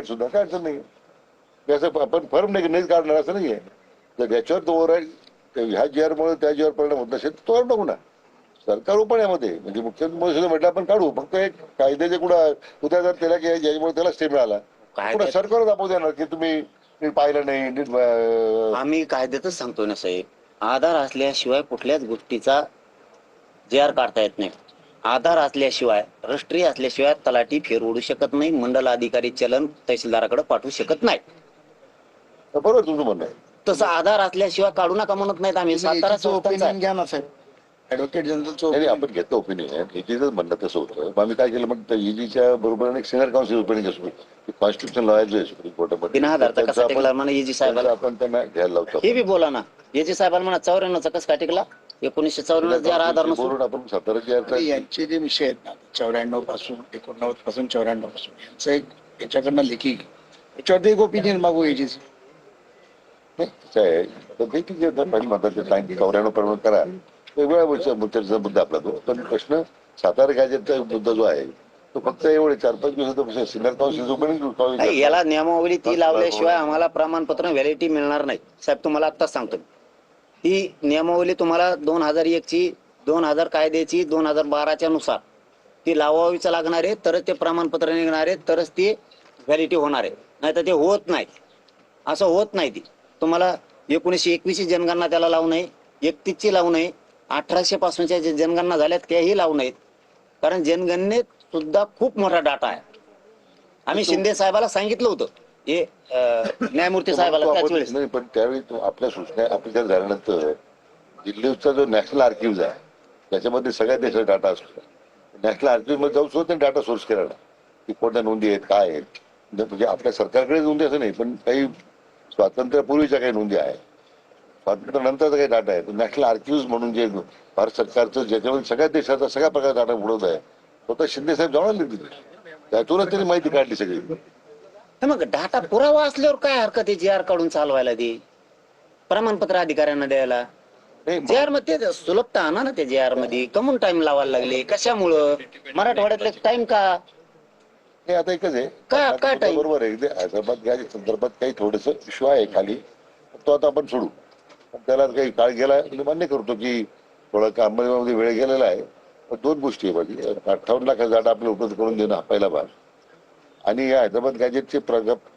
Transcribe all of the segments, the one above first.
सुद्धा काय अडचण नाही. त्याचं आपण फर्म नाही काढणार असं नाहीये. जर याच्यावर तो ओव्हर ह्या जीआरमुळे त्या जीआर परिणाम होत नसेल तो नको ना. सरकार पण यामध्ये म्हणजे मुख्यमंत्री म्हटलं आपण काढू, फक्त एक कायद्याचे कुठं उद्या जर त्याला ज्याच्यामुळे त्याला स्टे मिळाला कुठं सरकार दाखवू देणार की तुम्ही नीट पाहिलं नाही नीट. आम्ही कायद्यातच सांगतोय ना साहेब, आधार असल्याशिवाय कुठल्याच गोष्टीचा जीआर काढता येत नाही. आधार असल्याशिवाय, राष्ट्रीय असल्याशिवाय तलाठी फेर ओढू शकत नाही, मंडल अधिकारी चलन तहसीलदाराकडे पाठवू शकत नाही. बरोबर तुमचं म्हणणं आहे. तसं आधार असल्याशिवाय काढू नका म्हणत नाहीत आम्ही. सातारा ओपिनियन घ्या ना साहेब, ऍडव्होकेट जनरलचं. नाही आपण घेतो ओपिनियन, ईजीच म्हणणं तसं होतं. मग आम्ही काय केलं, मग ईजीच्या बरोबर एक सिनियर काउन्सिल ओपिनियन घेतो, कॉन्स्टिट्यूशन लॉयर जो आहे सुप्रीम कोर्टामध्ये बिना आधारचा कसा टिकला म्हणा एजी साहेबाला. आपण त्यांना घ्यायला लावतो. हे बी बोला ना, एजी साहेबाला म्हणा 94चा कसा काय टिकला, 1994 जर आधार नसून. आपण 17 यांचे जे विषय आहेत ना 94 पासून 89 पासून 94 पासून यांचं एक याच्याकडनं लेखी याच्यावरती एक ओपिनियन मागू एजीच. आहे तर देखील म्हणतात ते 94 प्रमाण करा, वेगवेगळ्या मुद्दा आपला तो. पण प्रश्न सातारा गॅजेटचा मुद्दा जो आहे तो फक्त एवढे 4-5 दिवसाचा सिनियर काउन्सिल याला नियमावली ती लावल्याशिवाय आम्हाला प्रमाणपत्र व्हॅलिडिटी मिळणार नाही साहेब. तुम्हाला आत्ताच सांगतो, ती नियमावली तुम्हाला 2001 ची 2000 कायद्याची 2012च्या नुसार ती लावावीच लागणार आहे, तरच ते प्रमाणपत्र निघणार आहे, तरच ती व्हॅलिडिटी होणार आहे. नाही तर ते होत नाही, असं होत नाही. ती तुम्हाला 1921 जनगणना त्याला लावू नये, 31 ची लावू नये, 1800 पासूनच्या जे जनगणना झाल्यात त्याही लावू नयेत. कारण जनगणनेत सुद्धा खूप मोठा डाटा आहे. आम्ही शिंदे साहेबाला सांगितलं होतं, हे न्यायमूर्ती साहेबाला त्याच वेळेस. नाही, पण त्यावेळी आपल्या सूचना आपल्या झाल्यानंतर दिल्लीचा जो नॅशनल आर्किव्ह आहे त्याच्यामध्ये सगळ्या देशाचा डाटा असतो. नॅशनल आर्किव्ह मध्ये जाऊन सुद्धा डाटा सोर्स केला ना की कोणत्या नोंदी आहेत काय आहेत. म्हणजे आपल्या सरकारकडे नोंदी असं नाही, पण काही स्वातंत्र्यापूर्वीच्या काही नोंदी आहेत, स्वातंत्र्यानंतरचा काही डाटा आहे. नॅशनल आर्किव्ह म्हणून जे भारत सरकारचं ज्याच्यामध्ये सगळ्या देशाचा सगळ्या प्रकारचा डाटा बुडवत आहे, स्वतः शिंदे साहेब जाऊन आले तिथे, त्यातूनच त्यांनी माहिती काढली सगळी. मग डाटा पुरावा असल्यावर काय हरकत आहे जीआर काढून चालवायला, ती प्रमाणपत्र अधिकाऱ्यांना द्यायला. जीआर मध्ये सुलभता आणा ना, त्या जीआर मध्ये कमून टाइम लावायला लागले, कशामुळं मराठवाड्यातले टाइम का. हे आता एकच आहे काय टाइम बरोबर आहे. हैदराबाद या संदर्भात काही थोडस इश्यू आहे खाली, तो आता आपण सोडू. त्याला काही काळ गेला मान्य करतो की थोडा कामामध्ये वेळ गेलेला आहे. पण 2 गोष्टी आहे माझी, 58 लाख डाटा आपल्याला उपलब्ध करून देणं हा पहिला भाग, आणि या हैदराबाद गॅजेटचे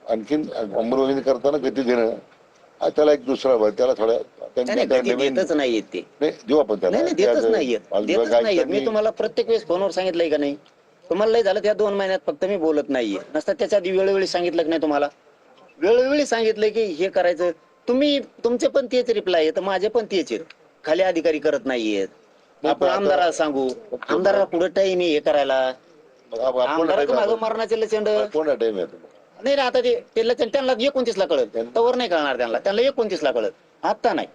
आणखीन अंमलबजावणी करताना गती देणं हा त्याला एक दुसरा भाग. त्याला थोड्या देतच नाहीयेत ते. नाही देऊ आपण त्याला, देतच नाहीयेत. मी तुम्हाला प्रत्येक वेळेस फोनवर सांगितलंय का नाही, तुम्हाला लय झालं त्या 2 महिन्यात फक्त मी बोलत नाहीये. नसतं त्याच्या आधी वेळोवेळी सांगितलं की नाही तुम्हाला, वेळोवेळी सांगितलंय की हे करायचं. तुम्ही तुमचे पण तेच रिप्लाय आहेत, माझे पण तेच आहेत. खाली अधिकारी करत नाहीयेत. आपण आमदाराला सांगू, आमदाराला पुढे टाइम हे करायला. आमदाराचं माझं मरणाचे लचंड कोणा टाइम आहे नाही ना. आता ते लचंड त्यांना 29 ला कळत, तवर नाही कळणार त्यांना 29 ला कळत, आता नाही.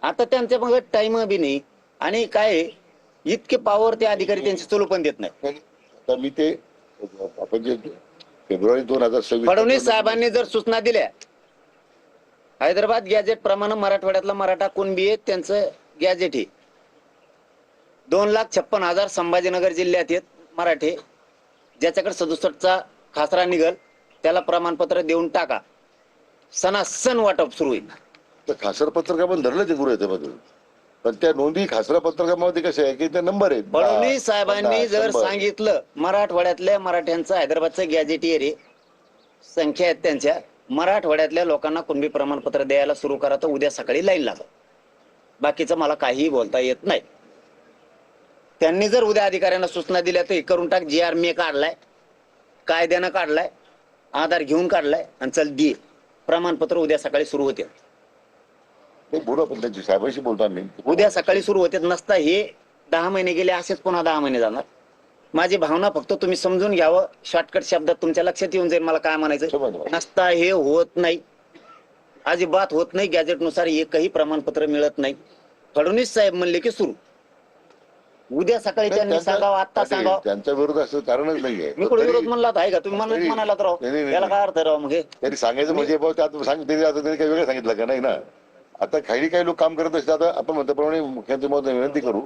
आता त्यांच्या मग टाइम बी नाही, आणि काय इतके पॉवर ते अधिकारी त्यांचे चलू पण देत नाही. तर मी ते आपण जे फेब्रुवारी 2026 फडणवीस साहेबांनी जर सूचना दिल्या, हैदराबाद गॅजेट प्रमाणे मराठवाड्यातला मराठा कुणबी आहेत त्यांचं गॅजेट हे 2,56,000 संभाजीनगर जिल्ह्यात आहेत मराठे, ज्याच्याकडे 67चा खासरा निघल त्याला प्रमाणपत्र देऊन टाका, सणासण वाटप सुरू होईल. तर खासर पत्रकामध्ये धरलं ते गुरु याच्यामध्ये, पण त्या नोंदी खासरा पत्रकामध्ये कसे आहे की ते नंबर आहेत. फडणवीस साहेबांनी जर सांगितलं मराठवाड्यातल्या मराठ्यांचं हैदराबादचं गॅजेटियर आहे, संख्या आहेत त्यांच्या, मराठवाड्यातल्या लोकांना कुणबी प्रमाणपत्र द्यायला सुरू करा, तर उद्या सकाळी लाईन लागा. बाकीचं मला काहीही बोलता येत नाही. त्यांनी जर उद्या अधिकाऱ्यांना सूचना दिल्या तर हे करून टाक, जीआर मी काढलाय, कायद्यानं काढलाय, आधार घेऊन काढलाय, आणि चल दे प्रमाणपत्र, उद्या सकाळी सुरू होते. बोलू आपण त्यांची साहेबांशी बोलतो मी, उद्या सकाळी सुरू होते. नसता हे 10 महिने गेले, असेच पुन्हा 10 महिने जाणार. माझी भावना फक्त तुम्ही समजून घ्यावं, शॉर्टकट शब्दात तुमच्या लक्षात येऊन जाईल मला काय म्हणायचं. नसता हे होत नाही, अजिबात होत नाही. गॅजेटनुसार एकही प्रमाणपत्र मिळत नाही. फडणवीस साहेब म्हणले की सुरू, उद्या सकाळी त्यांनी सांगावं, आता सांगावं. त्यांचा विरोध असं कारणच नाहीये. मी कुठे विरोध म्हणला आहे का, तुम्ही म्हणाला तर त्याला काय अर्थ राव. मग त्यांनी सांगायचं म्हणजे त्यांनी काही वेगळं सांगितलं का नाही ना. आता काही लोक काम करत असतात. आता आपण म्हणल्याप्रमाणे मुख्यमंत्री महोदय विनंती करू,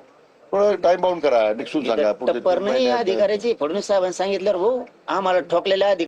पण टाइम बाउंड करा, निक्षून सांगा. अधिकाऱ्याची फडणवीस साहेबांनी सांगितल्यावर हो आम्हाला ठोकलेल्या